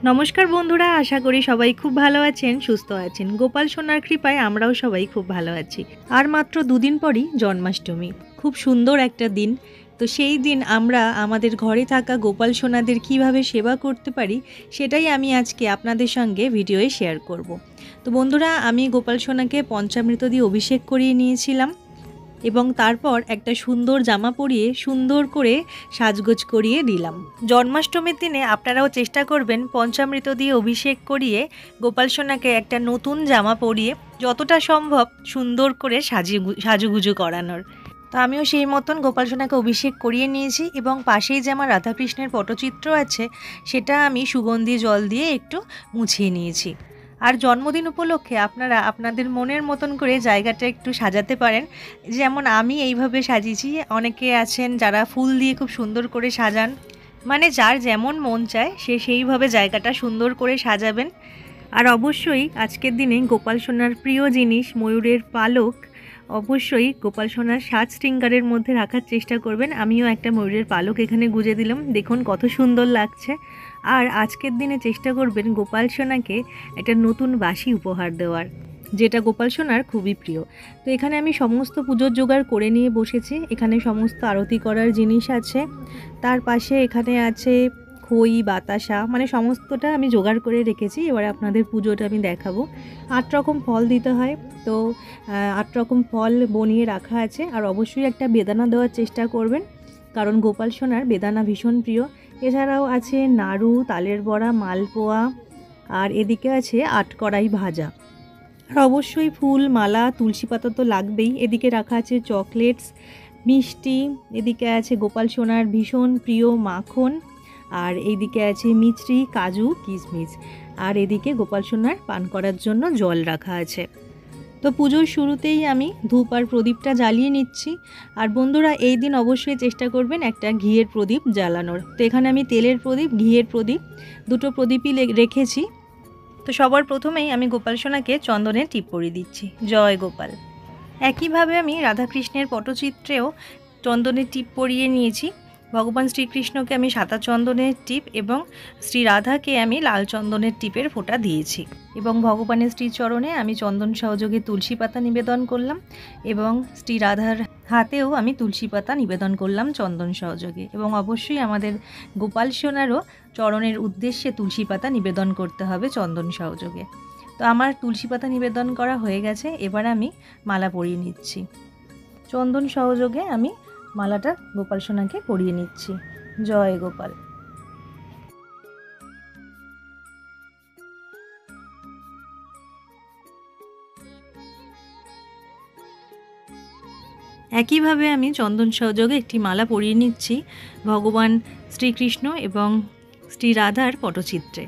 नमस्कार बंधुरा, आशा करी सबाई खूब भालो आछेन, सुस्थ आछेन। गोपाल सोनार कृपाय आमराओ सबाई खूब भालो आछि। आर मात्र दुदिन परेई जन्माष्टमी, खूब सुंदर एकटा दिन। तो सेई दिन आमरा आमादेर घरे थाका गोपाल सोनादेर किभाबे सेवा करते पारी सेटाई आमी आजके आपनादेर संगे भिडियोए शेयर करब। तो बंधुरा आमी गोपाल सोनाके पंचामृत दिये अभिषेक करिये नियेछिलाम এবং তারপর একটা সুন্দর জামা পরিয়ে সুন্দর করে সাজগোজ করিয়ে দিলাম। জন্মাষ্টমীর দিনে আপনারাও চেষ্টা করবেন পঞ্চামৃত দিয়ে অভিষেক করিয়ে গোপাল সোনাকে একটা নতুন জামা পরিয়ে যতটা সম্ভব সুন্দর করে সাজুগুজু করানোর। তো আমিও সেই মতন গোপাল সোনাকে অভিষেক করিয়ে নিয়েছি এবং পাশেই যে আমার রাধাকৃষ্ণের পটচিত্র আছে সেটা আমি সুগন্ধি জল দিয়ে একটু মুছিয়ে নিয়েছি। আর জন্মদিন উপলক্ষে আপনারা আপনাদের মনের মতন করে জায়গাটা একটু সাজাতে পারেন। যেমন আমি এইভাবে সাজিয়েছি, অনেকে আছেন যারা ফুল দিয়ে খুব সুন্দর করে সাজান, মানে যার যেমন মন চায় সে সেইভাবে জায়গাটা সুন্দর করে সাজাবেন। আর অবশ্যই আজকের দিনে গোপাল সোনার প্রিয় জিনিস ময়ূরের পালক অবশ্যই গোপাল সোনার সাজ শৃঙ্গারের মধ্যে রাখার চেষ্টা করবেন। আমিও একটা ময়ূরের পালক এখানে গুজে দিলাম, দেখুন কত সুন্দর লাগছে। আর আজকের দিনে চেষ্টা করবেন গোপাল সোনাকে একটা নতুন বাঁশি উপহার দেওয়ার, যেটা গোপাল সোনার খুবই প্রিয়। তো এখানে আমি সমস্ত পুজোর জোগাড় করে নিয়ে বসেছি। এখানে সমস্ত আরতি করার জিনিস আছে, তার পাশে এখানে আছে খই বাতাসা, মানে সমস্তটা আমি জোগাড় করে রেখেছি। এবারে আপনাদের পুজোটা আমি দেখাবো। 8 রকম ফল দিতে হয়, তো 8 রকম ফল বনিয়ে রাখা আছে। আর অবশ্যই একটা বেদানা দেওয়ার চেষ্টা করবেন, কারণ গোপাল সোনার বেদানা ভীষণ প্রিয়। এছাড়াও আছে নাড়ু, তালের বড়া, মালপোয়া, আর এদিকে আছে 8 কড়াই ভাজা। আর অবশ্যই ফুল মালা তুলসী পাতা তো লাগবেই। এদিকে রাখা আছে চকলেটস, মিষ্টি, এদিকে আছে গোপাল সোনার ভীষণ প্রিয় মাখন, আর এইদিকে আছে মিছরি, কাজু, কিশমিশ, আর এদিকে গোপাল সোনার পান করার জন্য জল রাখা আছে। তো পুজোর শুরুতেই আমি ধূপ আর প্রদীপটা জ্বালিয়ে নিচ্ছি। আর বন্ধুরা এই দিন অবশ্যই চেষ্টা করবেন একটা ঘিয়ের প্রদীপ জ্বালানোর। তো এখানে আমি তেলের প্রদীপ, ঘিয়ের প্রদীপ দুটো প্রদীপই রেখেছি। তো সবার প্রথমেই আমি গোপাল সোনাকে চন্দনের টিপ পরিয়ে দিচ্ছি, জয় গোপাল। একইভাবে আমি রাধাকৃষ্ণের পটচিত্রেও চন্দনের টিপ পরিয়ে নিয়েছি। ভগবান শ্রীকৃষ্ণকে আমি সাদা চন্দনের টিপ এবং শ্রী রাধাকে আমি লাল চন্দনের টিপের ফোঁটা দিয়েছি। এবং ভগবানের শ্রীচরণে আমি চন্দন সহযোগে তুলসী পাতা নিবেদন করলাম এবং শ্রী রাধার হাতেও আমি তুলসী পাতা নিবেদন করলাম চন্দন সহযোগে। এবং অবশ্যই আমাদের গোপাল সোনারও চরণের উদ্দেশ্যে তুলসী পাতা নিবেদন করতে হবে চন্দন সহযোগে। তো আমার তুলসী পাতা নিবেদন করা হয়ে গেছে, এবার আমি মালা পরিয়ে নিচ্ছি। চন্দন সহযোগে আমি মালাটা গোপাল সোনাকে পরিয়ে নিচ্ছি, জয় গোপাল। একইভাবে আমি চন্দন সহযোগে একটি মালা পরিয়ে নিচ্ছি ভগবান শ্রীকৃষ্ণ এবং শ্রী রাধার পটচিত্রে।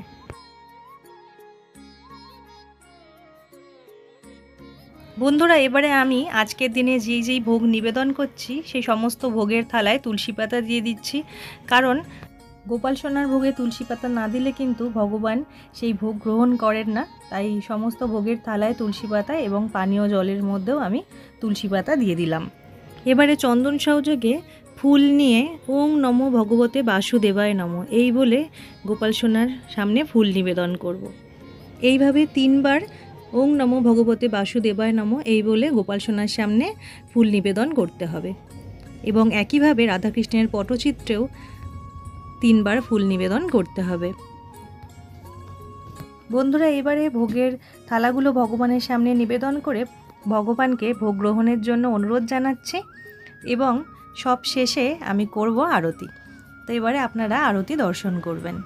বন্ধুরা এবারে আমি আজকের দিনে যেই ভোগ নিবেদন করছি সেই সমস্ত ভোগের থালায় তুলসী পাতা দিয়ে দিচ্ছি, কারণ গোপাল সোনার ভোগে তুলসী পাতা না দিলে কিন্তু ভগবান সেই ভোগ গ্রহণ করেন না। তাই সমস্ত ভোগের থালায় তুলসী পাতা এবং পানীয় জলের মধ্যেও আমি তুলসী পাতা দিয়ে দিলাম। এবারে চন্দন সহযোগে ফুল নিয়ে ওং নমো ভগবতে বাসুদেবায় নমঃ এই বলে গোপাল সোনার সামনে ফুল নিবেদন করব। এইভাবে 3 বার ওং নমো ভগবতে বাসুদেবায় নমঃ এই বলে গোপাল সোনার সামনে ফুল নিবেদন করতে হবে। এবং একইভাবে রাধাকৃষ্ণের পটচিত্রেও 3 বার ফুল নিবেদন করতে হবে। বন্ধুরা এবারে ভোগের থালাগুলো ভগবানের সামনে নিবেদন করে ভগবানকে ভোগ গ্রহণের জন্য অনুরোধ জানাচ্ছি এবং সব শেষে আমি করব আরতি। তো এবারে আপনারা আরতি দর্শন করবেন।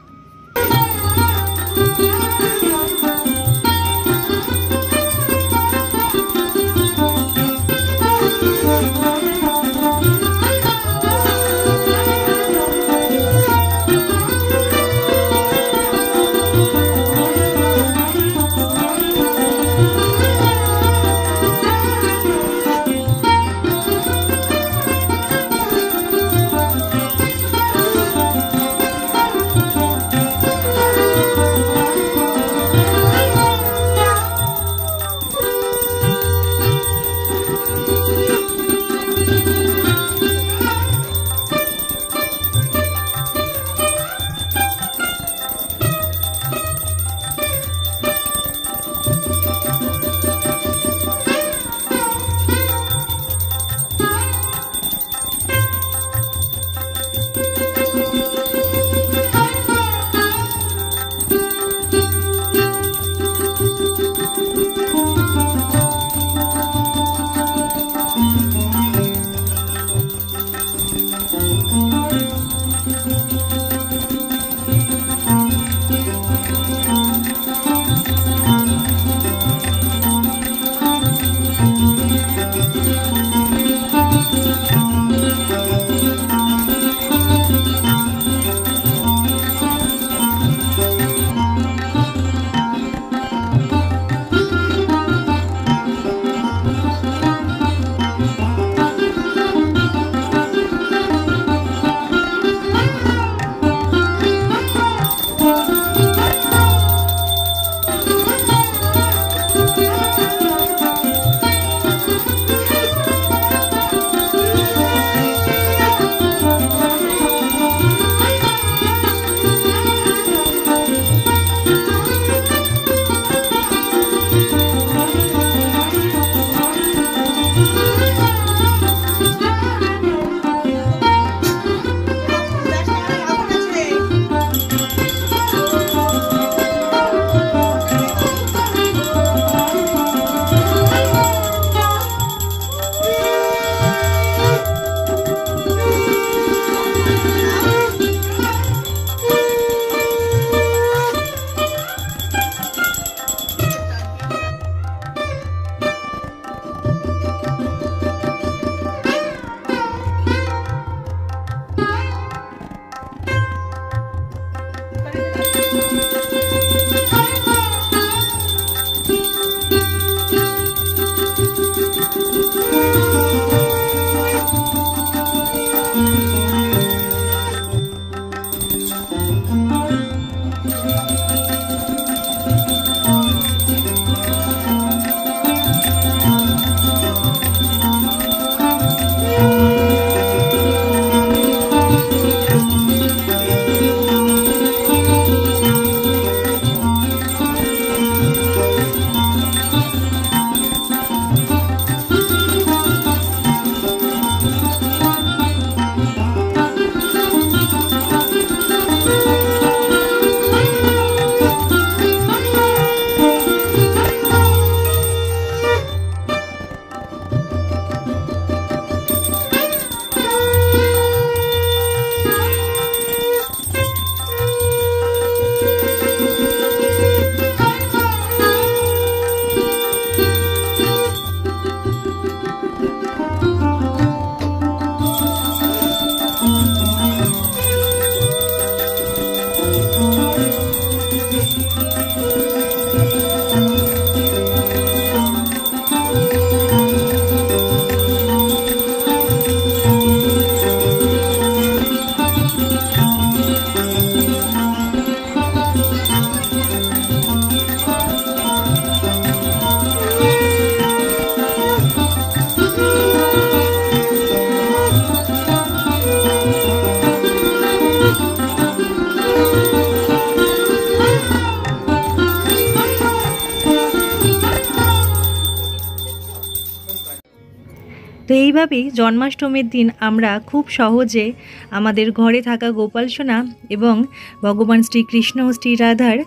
তো এইভাবেই জন্মাষ্টমীর দিন আমরা খুব সহজে আমাদের ঘরে থাকা গোপাল সোনা এবং ভগবান শ্রীকৃষ্ণ ও শ্রী রাধার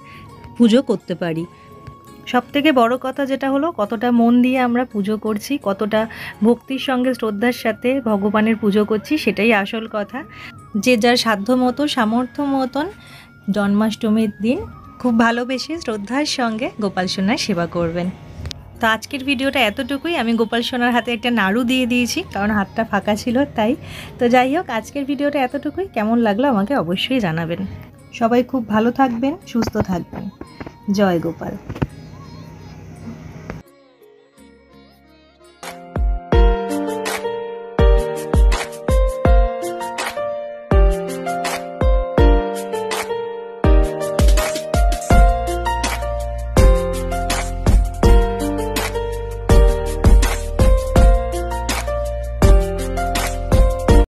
পুজো করতে পারি। সবথেকে বড় কথা যেটা হলো কতটা মন দিয়ে আমরা পুজো করছি, কতটা ভক্তির সঙ্গে শ্রদ্ধার সাথে ভগবানের পুজো করছি, সেটাই আসল কথা। যে যার সাধ্য মতো সামর্থ্য মতন জন্মাষ্টমীর দিন খুব ভালোবেসে শ্রদ্ধার সঙ্গে গোপাল সোনার সেবা করবেন। তো আজকের ভিডিওটা এতটুকুই। আমি গোপাল সোনার হাতে একটা নাড়ু দিয়ে দিয়েছি, কারণ হাতটা ফাঁকা ছিল তাই। তো যাই হোক, আজকের ভিডিওটা এতটুকুই। কেমন লাগলো আমাকে অবশ্যই জানাবেন। সবাই খুব ভালো থাকবেন, সুস্থ থাকবেন। জয় গোপাল।